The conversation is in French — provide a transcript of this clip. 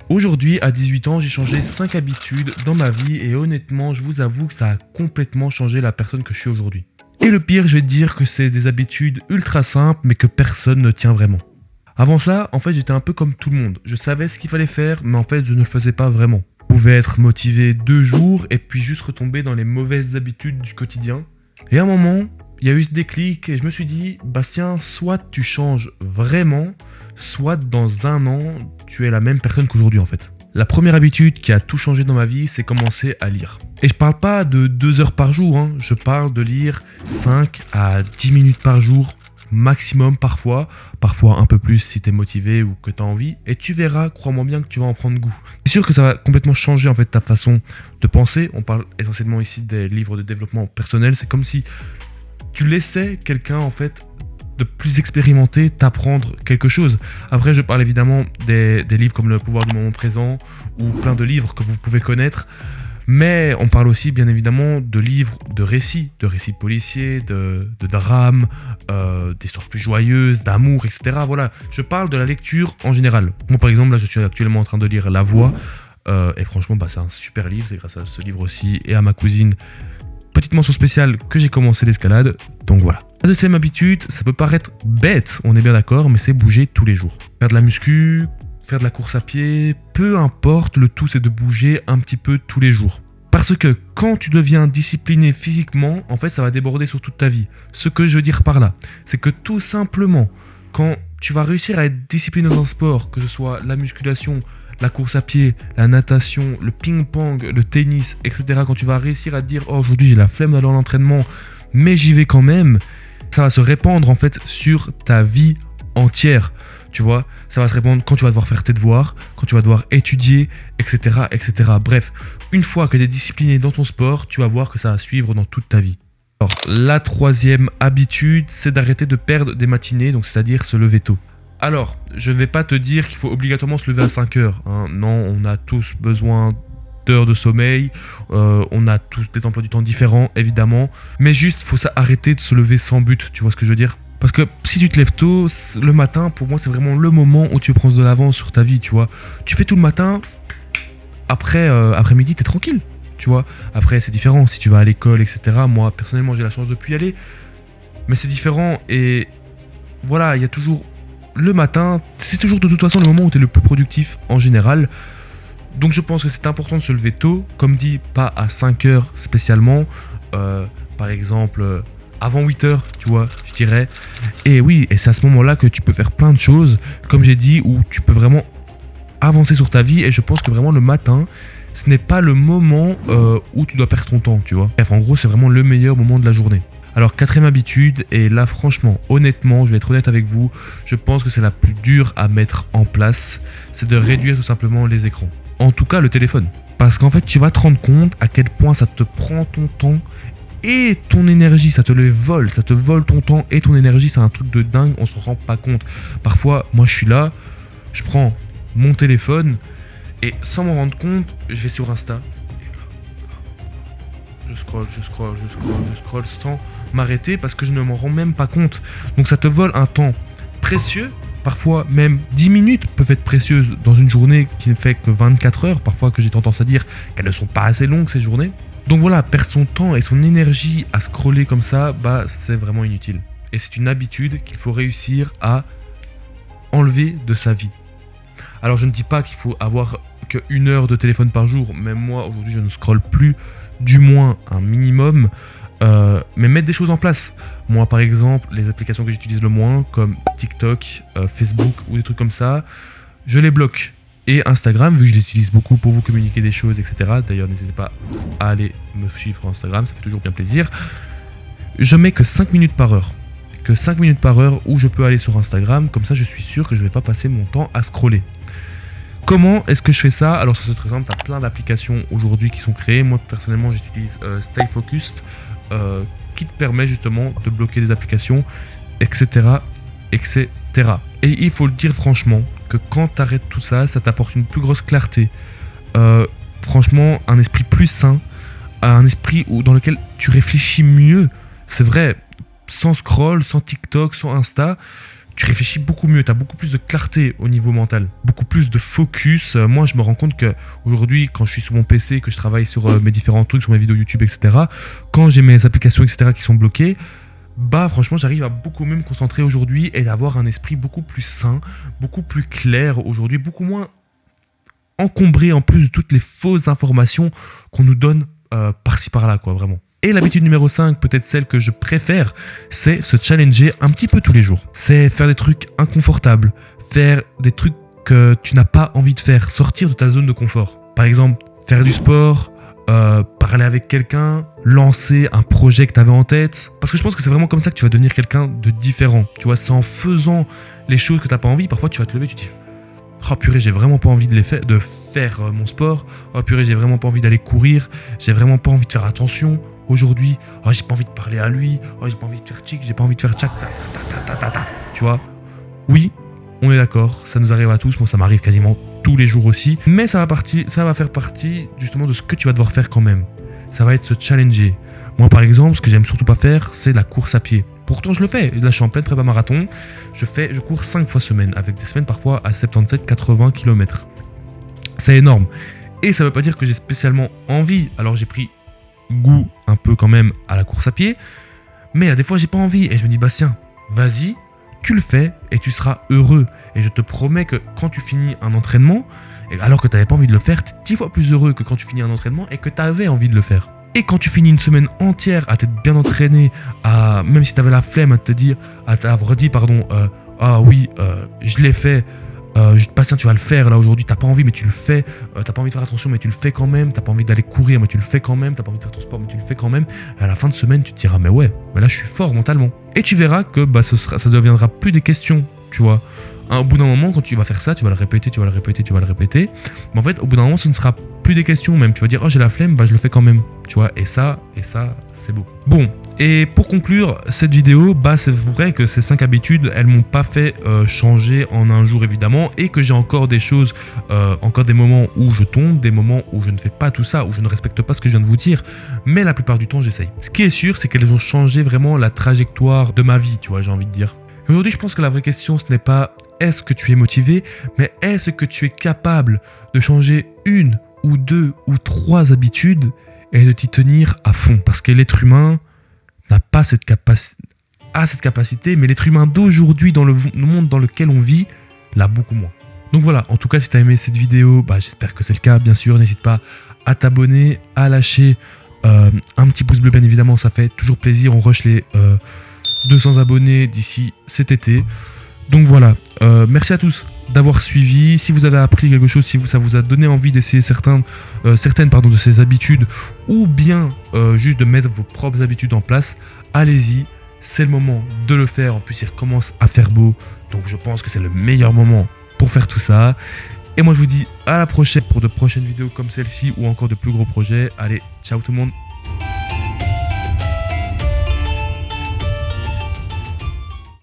Aujourd'hui, à 18 ans, j'ai changé 5 habitudes dans ma vie et honnêtement, je vous avoue que ça a complètement changé la personne que je suis aujourd'hui. Et le pire, je vais te dire que c'est des habitudes ultra simples mais que personne ne tient vraiment. Avant ça, en fait, j'étais un peu comme tout le monde. Je savais ce qu'il fallait faire, mais en fait, je ne le faisais pas vraiment. Je pouvais être motivé 2 jours et puis juste retomber dans les mauvaises habitudes du quotidien. Et à un moment, il y a eu ce déclic et je me suis dit, Bastien, soit tu changes vraiment, soit dans un an, tu es la même personne qu'aujourd'hui en fait. La première habitude qui a tout changé dans ma vie, c'est commencer à lire. Et je parle pas de 2 heures par jour, je parle de lire 5 à 10 minutes par jour, maximum parfois un peu plus si t'es motivé ou que t'as envie, et tu verras, crois-moi bien que tu vas en prendre goût. C'est sûr que ça va complètement changer en fait ta façon de penser. On parle essentiellement ici des livres de développement personnel, c'est comme si tu laissais quelqu'un en fait de plus expérimenté t'apprendre quelque chose. Après, je parle évidemment des livres comme Le pouvoir du moment présent ou plein de livres que vous pouvez connaître, mais on parle aussi bien évidemment de livres de récits policiers, de drames, d'histoires plus joyeuses, d'amour, etc. Voilà, je parle de la lecture en général. Moi par exemple, là je suis actuellement en train de lire La Voix, et franchement c'est un super livre, c'est grâce à ce livre aussi et à ma cousine. Petite mention spéciale que j'ai commencé l'escalade, donc voilà. La deuxième habitude, ça peut paraître bête, on est bien d'accord, mais c'est bouger tous les jours. Faire de la muscu, faire de la course à pied, peu importe, le tout c'est de bouger un petit peu tous les jours. Parce que quand tu deviens discipliné physiquement, en fait ça va déborder sur toute ta vie. Ce que je veux dire par là, c'est que tout simplement, quand tu vas réussir à être discipliné dans un sport, que ce soit la musculation, la course à pied, la natation, le ping-pong, le tennis, etc. Quand tu vas réussir à te dire « Oh, aujourd'hui j'ai la flemme d'aller à l'entraînement, mais j'y vais quand même », ça va se répandre en fait sur ta vie entière. Tu vois, ça va se répandre quand tu vas devoir faire tes devoirs, quand tu vas devoir étudier, etc. etc. Bref, une fois que tu es discipliné dans ton sport, tu vas voir que ça va suivre dans toute ta vie. Alors, la troisième habitude, c'est d'arrêter de perdre des matinées, donc c'est-à-dire se lever tôt. Alors, je ne vais pas te dire qu'il faut obligatoirement se lever à 5 heures. Non, on a tous besoin d'heures de sommeil, on a tous des emplois du temps différents, évidemment. Mais juste, il faut arrêter de se lever sans but, tu vois ce que je veux dire ? Parce que si tu te lèves tôt, le matin, pour moi, c'est vraiment le moment où tu prends de l'avance sur ta vie, tu vois. Tu fais tout le matin, après-midi, t'es tranquille, tu vois. Après, c'est différent, si tu vas à l'école, etc. Moi, personnellement, j'ai la chance de plus y aller. Mais c'est différent et voilà, il y a toujours... Le matin, c'est toujours de toute façon le moment où tu es le plus productif en général. Donc je pense que c'est important de se lever tôt, comme dit, pas à 5 heures spécialement. Par exemple, avant 8 heures, tu vois, je dirais. Et oui, et c'est à ce moment-là que tu peux faire plein de choses, comme j'ai dit, où tu peux vraiment avancer sur ta vie. Et je pense que vraiment le matin, ce n'est pas le moment où tu dois perdre ton temps, tu vois. Bref, en gros, c'est vraiment le meilleur moment de la journée. Alors, quatrième habitude, et là franchement, honnêtement, je vais être honnête avec vous, je pense que c'est la plus dure à mettre en place, c'est de réduire tout simplement les écrans. En tout cas, le téléphone. Parce qu'en fait, tu vas te rendre compte à quel point ça te prend ton temps et ton énergie, ça te vole ton temps et ton énergie, c'est un truc de dingue, on se rend pas compte. Parfois, moi je suis là, je prends mon téléphone et sans m'en rendre compte, je vais sur Insta. Je scroll sans m'arrêter parce que je ne m'en rends même pas compte. Donc ça te vole un temps précieux, parfois même 10 minutes peuvent être précieuses dans une journée qui ne fait que 24 heures, parfois que j'ai tendance à dire qu'elles ne sont pas assez longues ces journées. Donc voilà, perdre son temps et son énergie à scroller comme ça, c'est vraiment inutile. Et c'est une habitude qu'il faut réussir à enlever de sa vie. Alors je ne dis pas qu'il faut avoir que 1 heure de téléphone par jour, même moi aujourd'hui je ne scrolle plus, du moins un minimum, mais mettre des choses en place. Moi par exemple, les applications que j'utilise le moins, comme TikTok, Facebook ou des trucs comme ça, je les bloque. Et Instagram, vu que je l'utilise beaucoup pour vous communiquer des choses, etc. D'ailleurs, n'hésitez pas à aller me suivre sur Instagram, ça fait toujours bien plaisir. Je mets que 5 minutes par heure. Que 5 minutes par heure où je peux aller sur Instagram, comme ça je suis sûr que je ne vais pas passer mon temps à scroller. Comment est-ce que je fais ça ? Alors, ça se présente, tu as plein d'applications aujourd'hui qui sont créées. Moi, personnellement, j'utilise Stay Focused, qui te permet justement de bloquer des applications, etc. etc. Et il faut le dire franchement, que quand tu arrêtes tout ça, ça t'apporte une plus grosse clarté. Franchement, un esprit plus sain, un esprit dans lequel tu réfléchis mieux. C'est vrai, sans scroll, sans TikTok, sans Insta, tu réfléchis beaucoup mieux, tu as beaucoup plus de clarté au niveau mental, beaucoup plus de focus. Moi, je me rends compte qu'aujourd'hui, quand je suis sur mon PC, que je travaille sur mes différents trucs, sur mes vidéos YouTube, etc., quand j'ai mes applications, etc., qui sont bloquées, bah franchement, j'arrive à beaucoup mieux me concentrer aujourd'hui et d'avoir un esprit beaucoup plus sain, beaucoup plus clair aujourd'hui, beaucoup moins encombré en plus de toutes les fausses informations qu'on nous donne par-ci par-là, quoi, vraiment. Et l'habitude numéro 5, peut-être celle que je préfère, c'est se challenger un petit peu tous les jours. C'est faire des trucs inconfortables, faire des trucs que tu n'as pas envie de faire, sortir de ta zone de confort. Par exemple, faire du sport, parler avec quelqu'un, lancer un projet que tu avais en tête. Parce que je pense que c'est vraiment comme ça que tu vas devenir quelqu'un de différent. Tu vois, c'est en faisant les choses que tu n'as pas envie, parfois tu vas te lever, tu te dis « Oh purée, j'ai vraiment pas envie de faire mon sport. Oh purée, j'ai vraiment pas envie d'aller courir. J'ai vraiment pas envie de faire attention. Aujourd'hui, oh, j'ai pas envie de parler à lui. Oh, j'ai pas envie de faire chic, j'ai pas envie de faire tchac. Tu vois, oui, on est d'accord, ça nous arrive à tous. Moi, ça m'arrive quasiment tous les jours aussi. Mais ça va faire partie justement de ce que tu vas devoir faire quand même. Ça va être se challenger. Moi, par exemple, ce que j'aime surtout pas faire, c'est la course à pied. Pourtant, je le fais. Là, je suis en pleine prépa marathon. Je cours 5 fois semaine, avec des semaines parfois à 77-80 km. C'est énorme. Et ça veut pas dire que j'ai spécialement envie. Alors, j'ai pris goût un peu quand même à la course à pied. Mais des fois, j'ai pas envie. Et je me dis, Bastien, vas-y, tu le fais et tu seras heureux. Et je te promets que quand tu finis un entraînement, alors que tu n'avais pas envie de le faire, tu es 10 fois plus heureux que quand tu finis un entraînement et que tu avais envie de le faire. Et quand tu finis une semaine entière à t'être bien entraîné, même si tu avais la flemme à t'avoir dit, ah oui, je l'ai fait, Bastien, tu vas le faire là aujourd'hui, t'as pas envie mais tu le fais, t'as pas envie de faire attention mais tu le fais quand même, t'as pas envie d'aller courir mais tu le fais quand même, t'as pas envie de faire ton sport mais tu le fais quand même, et à la fin de semaine tu te diras mais ouais, mais là je suis fort mentalement. Et tu verras que ça deviendra plus des questions, tu vois. Au bout d'un moment, quand tu vas faire ça, tu vas le répéter. Mais en fait, au bout d'un moment, ce ne sera plus des questions même. Tu vas dire, oh j'ai la flemme, bah je le fais quand même. Tu vois, et ça, c'est beau. Bon, et pour conclure cette vidéo, bah c'est vrai que ces 5 habitudes, elles m'ont pas fait changer en un jour évidemment, et que j'ai encore des choses, encore des moments où je tombe, des moments où je ne fais pas tout ça, où je ne respecte pas ce que je viens de vous dire, mais la plupart du temps, j'essaye. Ce qui est sûr, c'est qu'elles ont changé vraiment la trajectoire de ma vie, tu vois, j'ai envie de dire. Aujourd'hui, je pense que la vraie question, ce n'est pas est-ce que tu es motivé, mais est-ce que tu es capable de changer 1 ou 2 ou 3 habitudes et de t'y tenir à fond. Parce que l'être humain n'a pas cette capacité, mais l'être humain d'aujourd'hui, dans le monde dans lequel on vit, l'a beaucoup moins. Donc voilà, en tout cas, si tu as aimé cette vidéo, j'espère que c'est le cas, bien sûr. N'hésite pas à t'abonner, à lâcher un petit pouce bleu, bien évidemment, ça fait toujours plaisir. On rush les 200 abonnés d'ici cet été. Donc voilà, merci à tous d'avoir suivi. Si vous avez appris quelque chose, si ça vous a donné envie d'essayer certaines de ces habitudes, ou bien juste de mettre vos propres habitudes en place, allez-y, c'est le moment de le faire. En plus, il recommence à faire beau, donc je pense que c'est le meilleur moment pour faire tout ça. Et moi, je vous dis à la prochaine pour de prochaines vidéos comme celle-ci ou encore de plus gros projets. Allez, ciao tout le monde.